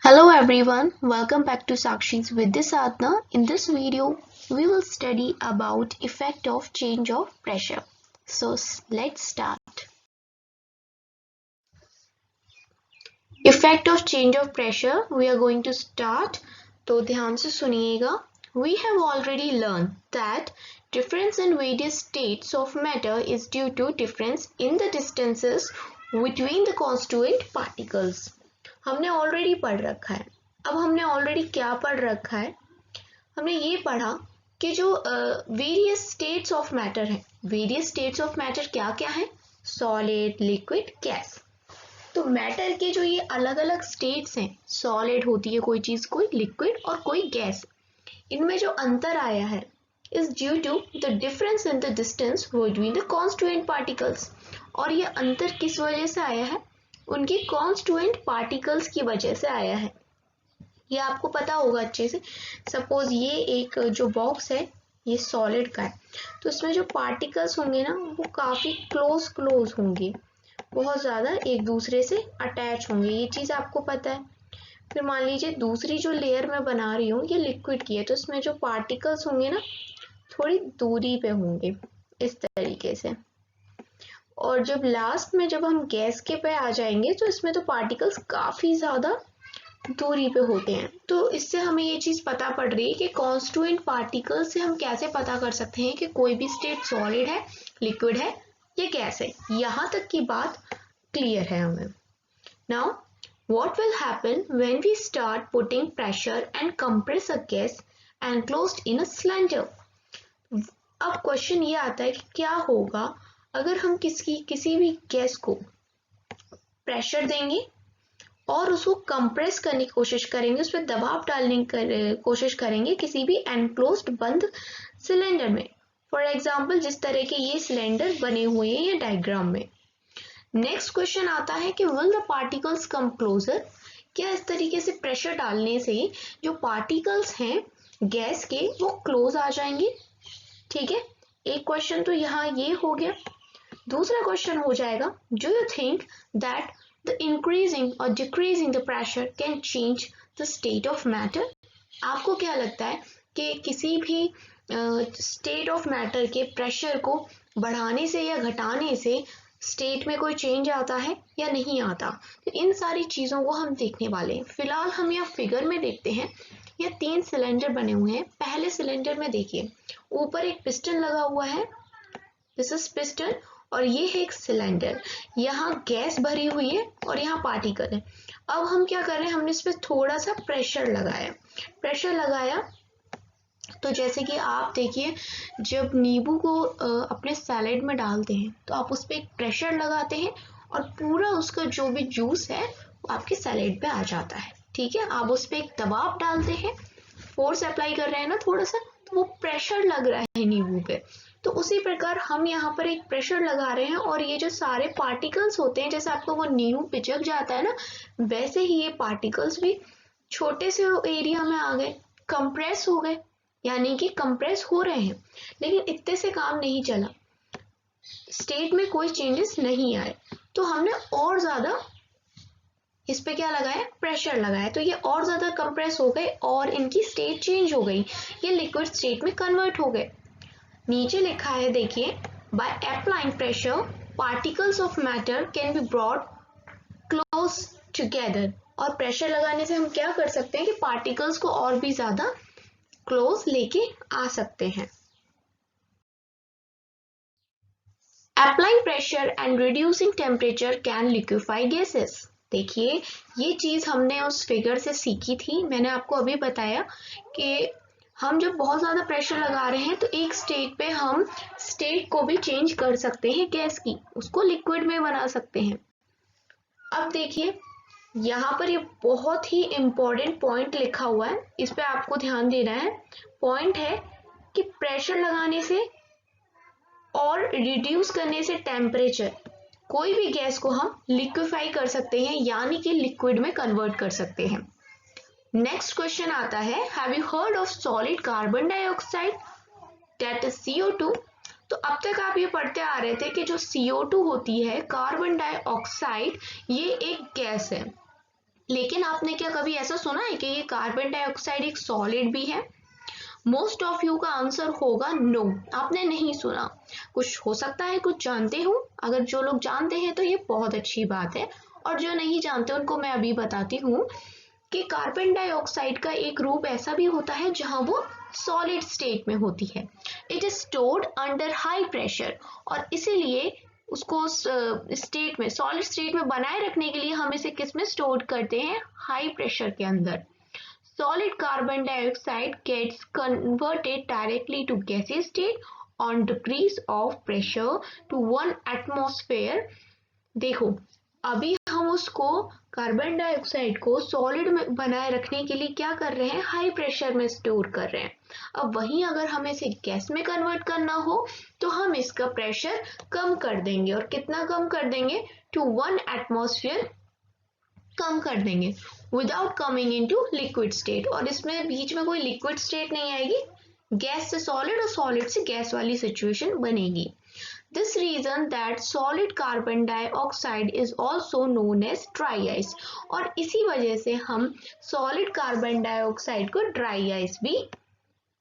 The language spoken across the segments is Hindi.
Hello everyone, welcome back to Sakshi's with this Sadhana. In this video, we will study about effect of change of pressure. So let's start. Effect of change of pressure, we are going to start. तो ध्यान से सुनिएगा. We have already learned that difference in various states of matter is due to difference in the distances between the constituent particles. हमने ऑलरेडी पढ़ रखा है. अब हमने ऑलरेडी क्या पढ़ रखा है? हमने ये पढ़ा कि जो वेरियस स्टेट्स ऑफ मैटर है. वेरियस स्टेट्स ऑफ मैटर क्या क्या है? Solid, liquid, gas. तो मैटर के जो ये अलग अलग स्टेट्स हैं, सॉलिड होती है कोई चीज, कोई लिक्विड और कोई गैस, इनमें जो अंतर आया है is due to the difference in the distance between the constituent particles. और ये अंतर किस वजह से आया है? उनकी कॉन्स्टिट्यूएंट पार्टिकल्स की वजह से आया है. ये आपको पता होगा अच्छे से. सपोज ये एक जो बॉक्स है ये सॉलिड का है, तो इसमें जो पार्टिकल्स होंगे ना वो काफी क्लोज होंगे, बहुत ज्यादा एक दूसरे से अटैच होंगे. ये चीज आपको पता है. फिर मान लीजिए दूसरी जो लेयर मैं बना रही हूँ ये लिक्विड की है, तो इसमें जो पार्टिकल्स होंगे ना थोड़ी दूरी पे होंगे इस तरीके से. और जब लास्ट में जब हम गैस के पे आ जाएंगे तो इसमें तो पार्टिकल्स काफी ज्यादा दूरी पे होते हैं. तो इससे हमें ये चीज पता पड़ रही है कि कॉन्स्टिट्यूएंट पार्टिकल से हम कैसे पता कर सकते हैं कि कोई भी स्टेट सॉलिड है, लिक्विड है या गैस है. यहाँ तक की बात क्लियर है हमें. Now what will happen when we start putting pressure and compress a gas enclosed in a cylinder? अब क्वेश्चन ये आता है कि क्या होगा अगर हम किसी भी गैस को प्रेशर देंगे और उसको कंप्रेस करने की कोशिश करेंगे, उस पर दबाव डालने की कोशिश करेंगे किसी भी एनक्लोज्ड बंद सिलेंडर में. फॉर एग्जांपल जिस तरह के ये सिलेंडर बने हुए हैं ये डायग्राम में. नेक्स्ट क्वेश्चन आता है कि will the particles come closer? क्या इस तरीके से प्रेशर डालने से जो पार्टिकल्स हैं गैस के वो क्लोज आ जाएंगे? ठीक है, एक क्वेश्चन तो यहाँ ये हो गया. दूसरा क्वेश्चन हो जाएगा, do you think that the increasing और decreasing the pressure can change the state of matter? आपको क्या लगता है कि किसी भी स्टेट ऑफ मैटर के प्रेशर को बढ़ाने से या घटाने से स्टेट में कोई चेंज आता है या नहीं आता? तो इन सारी चीजों को हम देखने वाले हैं. फिलहाल हम यहाँ फिगर में देखते हैं. ये 3 सिलेंडर बने हुए हैं. पहले सिलेंडर में देखिए ऊपर एक पिस्टन लगा हुआ है, दिस इज पिस्टन, और ये है एक सिलेंडर. यहाँ गैस भरी हुई है और यहाँ पार्टिकल है. अब हम क्या कर रहे हैं, हमने इस पर थोड़ा सा प्रेशर लगाया. तो जैसे कि आप देखिए जब नींबू को अपने सैलेड में डालते हैं तो आप उस पर एक प्रेशर लगाते हैं और पूरा उसका जो भी जूस है वो आपके सैलेड पे आ जाता है. ठीक है, आप उस पर एक दबाव डालते हैं, फोर्स अप्लाई कर रहे हैं ना थोड़ा सा, तो वो प्रेशर लग रहा है नींबू पे. तो उसी प्रकार हम यहाँ पर एक प्रेशर लगा रहे हैं और ये जो सारे पार्टिकल्स होते हैं, जैसे आपको वो नींबू पिचक जाता है ना, वैसे ही ये पार्टिकल्स भी छोटे से एरिया में आ गए, कंप्रेस हो गए, यानी कि कंप्रेस हो रहे हैं. लेकिन इतने से काम नहीं चला, स्टेट में कोई चेंजेस नहीं आए. तो हमने और ज्यादा इस पे क्या लगाया, प्रेशर लगाया. तो ये और ज्यादा कंप्रेस हो गए और इनकी स्टेट चेंज हो गई, ये लिक्विड स्टेट में कन्वर्ट हो गए. नीचे लिखा है देखिए, by applying pressure particles of matter can be brought close together. और प्रेशर लगाने से हम क्या कर सकते हैं कि पार्टिकल्स को और भी ज्यादा क्लोज लेके आ सकते हैं. Applying pressure and reducing temperature can liquefy gases. देखिए ये चीज हमने उस फिगर से सीखी थी. मैंने आपको अभी बताया कि हम जब बहुत ज्यादा प्रेशर लगा रहे हैं तो एक स्टेट पे हम स्टेट को भी चेंज कर सकते हैं गैस की, उसको लिक्विड में बना सकते हैं. अब देखिए यहाँ पर ये बहुत ही इंपॉर्टेंट पॉइंट लिखा हुआ है, इस पे आपको ध्यान देना है. पॉइंट है कि प्रेशर लगाने से और रिड्यूस करने से टेम्परेचर, कोई भी गैस को हम लिक्विफाई कर सकते हैं, यानी कि लिक्विड में कन्वर्ट कर सकते हैं. नेक्स्ट क्वेश्चन आता है, have you heard of solid carbon dioxide that is CO2? तो अब तक आप ये पढ़ते आ रहे थे कि जो CO2 होती है, कार्बन डाइऑक्साइड, ये एक गैस है. लेकिन आपने क्या कभी ऐसा सुना है कि ये कार्बन डाइऑक्साइड एक सॉलिड भी है? मोस्ट ऑफ यू का आंसर होगा नो, आपने नहीं सुना। कुछ हो सकता है कुछ जानते हो, अगर जो लोग जानते हैं तो ये बहुत अच्छी बात है, और जो नहीं जानते उनको मैं अभी बताती हूँ कि कार्बन डाइऑक्साइड का एक रूप ऐसा भी होता है जहां वो सॉलिड स्टेट में होती है। It is stored under high pressure, और इसीलिए उसको स्टेट में, सॉलिड स्टेट में बनाए रखने के लिए हम इसे किस में स्टोर करते हैं? हाई प्रेशर के अंदर। Solid carbon dioxide gets converted directly to gaseous state on decrease of pressure to 1 atmosphere। देखो, अभी हम उसको कार्बन डाइऑक्साइड को सॉलिड में बनाए रखने के लिए क्या कर रहे हैं? हाई प्रेशर में स्टोर कर रहे हैं। अब वहीं अगर हमें इसे गैस में कन्वर्ट करना हो तो हम इसका प्रेशर कम कर देंगे, और कितना कम कर देंगे? टू 1 एटमॉस्फेयर कम कर देंगे, without coming into liquid state. और इसमें बीच में कोई लिक्विड स्टेट नहीं आएगी, गैस से सॉलिड और सॉलिड से गैस वाली सिचुएशन बनेगी। This reason that solid carbon dioxide is also known as dry ice, और इसी वजह से हम सॉलिड कार्बन डाइऑक्साइड को ड्राई आइस भी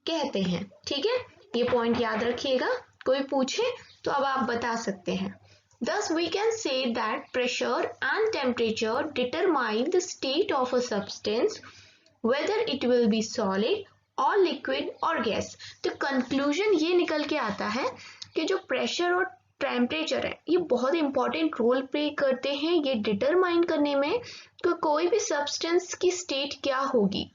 कहते हैं। ठीक है, ये पॉइंट याद रखिएगा, कोई पूछे तो अब आप बता सकते हैं। Thus, we can say that pressure and temperature determine the state of a substance, whether it will be solid or liquid or gas। तो conclusion ये निकल के आता है कि जो pressure और टेम्परेचर है ये बहुत इंपॉर्टेंट रोल प्ले करते हैं ये डिटरमाइन करने में कि कोई भी सब्सटेंस की स्टेट क्या होगी,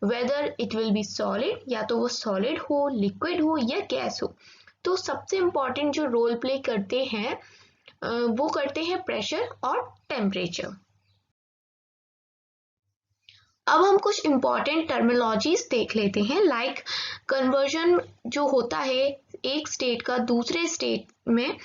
whether it will be solid, या तो वो सॉलिड हो, लिक्विड हो या गैस हो। तो सबसे इंपॉर्टेंट जो रोल प्ले करते हैं वो करते हैं प्रेशर और टेम्परेचर। अब हम कुछ इंपॉर्टेंट टर्मिनोलॉजीज देख लेते हैं, लाइक कन्वर्जन जो होता है एक स्टेट का दूसरे स्टेट में,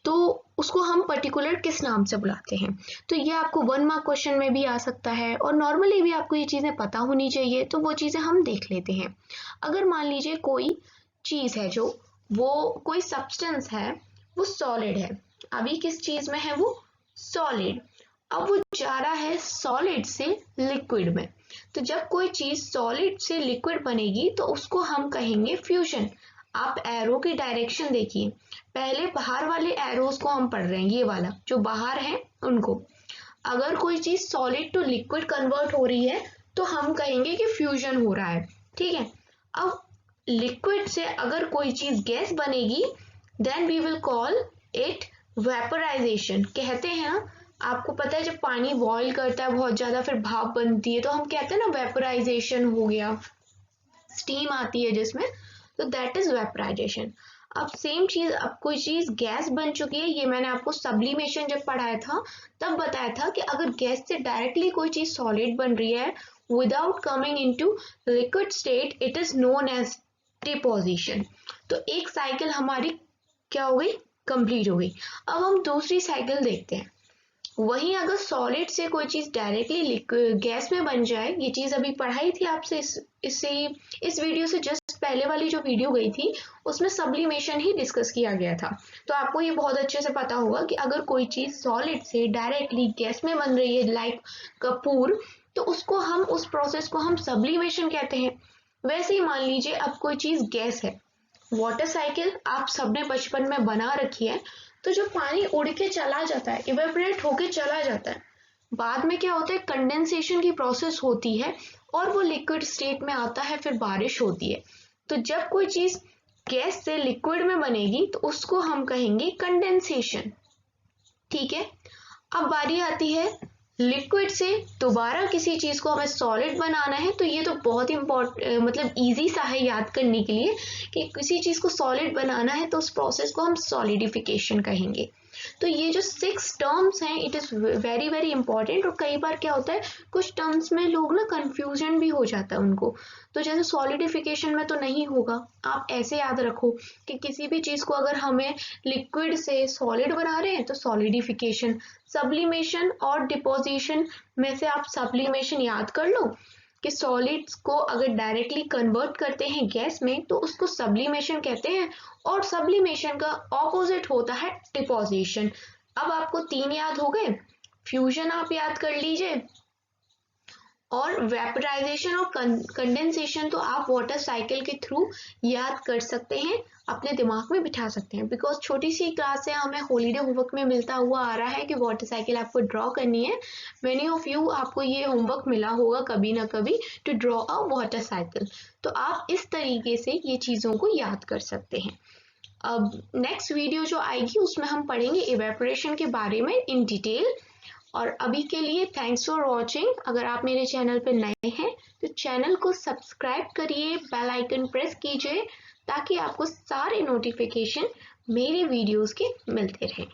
तो उसको हम पर्टिकुलर किस नाम से बुलाते हैं। तो ये आपको 1 मार्क क्वेश्चन में भी आ सकता है, और नॉर्मली भी आपको ये चीज़ें पता होनी चाहिए, तो वो चीज़ें हम देख लेते हैं। अगर मान लीजिए कोई चीज़ है, जो वो कोई सब्सटेंस है वो सॉलिड है, अभी किस चीज में है? वो सॉलिड। अब वो जा रहा है सॉलिड से लिक्विड में, तो जब कोई चीज सॉलिड से लिक्विड बनेगी तो उसको हम कहेंगे फ्यूजन। आप एरो की डायरेक्शन देखिए, पहले बाहर वाले एरोस को हम पढ़ रहे हैं, ये वाला जो बाहर है उनको। अगर कोई चीज सॉलिड टू लिक्विड कन्वर्ट हो रही है तो हम कहेंगे कि फ्यूजन हो रहा है। ठीक है, अब लिक्विड से अगर कोई चीज गैस बनेगी then we will call it vaporisation. कहते हैं ना, आपको पता है जब पानी बॉईल करता है बहुत ज्यादा, फिर भाप बनती है, तो हम कहते हैं ना वेपराइजेशन हो गया, स्टीम आती है जिसमें, तो दैट इज वेपराइजेशन। अब सेम चीज, अब कोई चीज गैस बन चुकी है, ये मैंने आपको सब्लिमेशन जब पढ़ाया था तब बताया था कि अगर गैस से डायरेक्टली कोई चीज सॉलिड बन रही है without coming into liquid state, it is known as deposition. तो एक साइकिल हमारी क्या हो गई? कंप्लीट हो गई। अब हम दूसरी साइकिल देखते हैं। वहीं अगर सॉलिड से कोई चीज डायरेक्टली गैस में बन जाए, ये चीज अभी पढ़ाई थी आपसे इस वीडियो से जस्ट पहले वाली जो वीडियो गई थी उसमें सब्लिमेशन ही डिस्कस किया गया था, तो आपको ये बहुत अच्छे से पता होगा कि अगर कोई चीज सॉलिड से डायरेक्टली गैस में बन रही है लाइक कपूर, तो उसको हम, उस प्रोसेस को हम सब्लिमेशन कहते हैं। वैसे ही मान लीजिए अब कोई चीज गैस है, वाटर साइकिल आप सबने बचपन में बना रखी है, तो जो पानी उड़ के चला जाता है, इवेपोरेट होके चला जाता है, बाद में क्या होता है? कंडेंसेशन की प्रोसेस होती है और वो लिक्विड स्टेट में आता है, फिर बारिश होती है। तो जब कोई चीज गैस से लिक्विड में बनेगी तो उसको हम कहेंगे कंडेंसेशन। ठीक है, अब बारी आती है लिक्विड से दोबारा किसी चीज को हमें सॉलिड बनाना है, तो ये तो बहुत मतलब इजी सा है याद करने के लिए कि किसी चीज को सॉलिड बनाना है तो उस प्रोसेस को हम सॉलिडिफिकेशन कहेंगे। तो ये जो 6 टर्म्स हैं it is very very important, और कई बार क्या होता है कुछ टर्म्स में लोग ना कंफ्यूजन भी हो जाता है उनको, तो जैसे सॉलिडिफिकेशन में तो नहीं होगा, आप ऐसे याद रखो कि किसी भी चीज को अगर हमें लिक्विड से सॉलिड बना रहे हैं तो सॉलिडिफिकेशन। सब्लिमेशन और डिपोजिशन में से आप सब्लिमेशन याद कर लो कि सॉलिड्स को अगर डायरेक्टली कन्वर्ट करते हैं गैस में तो उसको सब्लिमेशन कहते हैं, और सब्लिमेशन का ऑपोजिट होता है डिपोजिशन। अब आपको 3 याद हो गए, फ्यूजन आप याद कर लीजिए, और वेपराइजेशन और कंडेंसेशन तो आप वाटर साइकिल के थ्रू याद कर सकते हैं, अपने दिमाग में बिठा सकते हैं, बिकॉज छोटी सी क्लास से हमें हॉलीडे होमवर्क में मिलता हुआ आ रहा है कि वाटर साइकिल आपको ड्रॉ करनी है। मेनी ऑफ यू आपको ये होमवर्क मिला होगा कभी ना कभी to draw a water cycle, तो आप इस तरीके से ये चीज़ों को याद कर सकते हैं। अब नेक्स्ट वीडियो जो आएगी उसमें हम पढ़ेंगे इवेपोरेशन के बारे में इन डिटेल। और अभी के लिए थैंक्स फॉर वॉचिंग। अगर आप मेरे चैनल पर नए हैं तो चैनल को सब्सक्राइब करिए, बेल आइकन प्रेस कीजिए ताकि आपको सारे नोटिफिकेशन मेरे वीडियोस के मिलते रहें।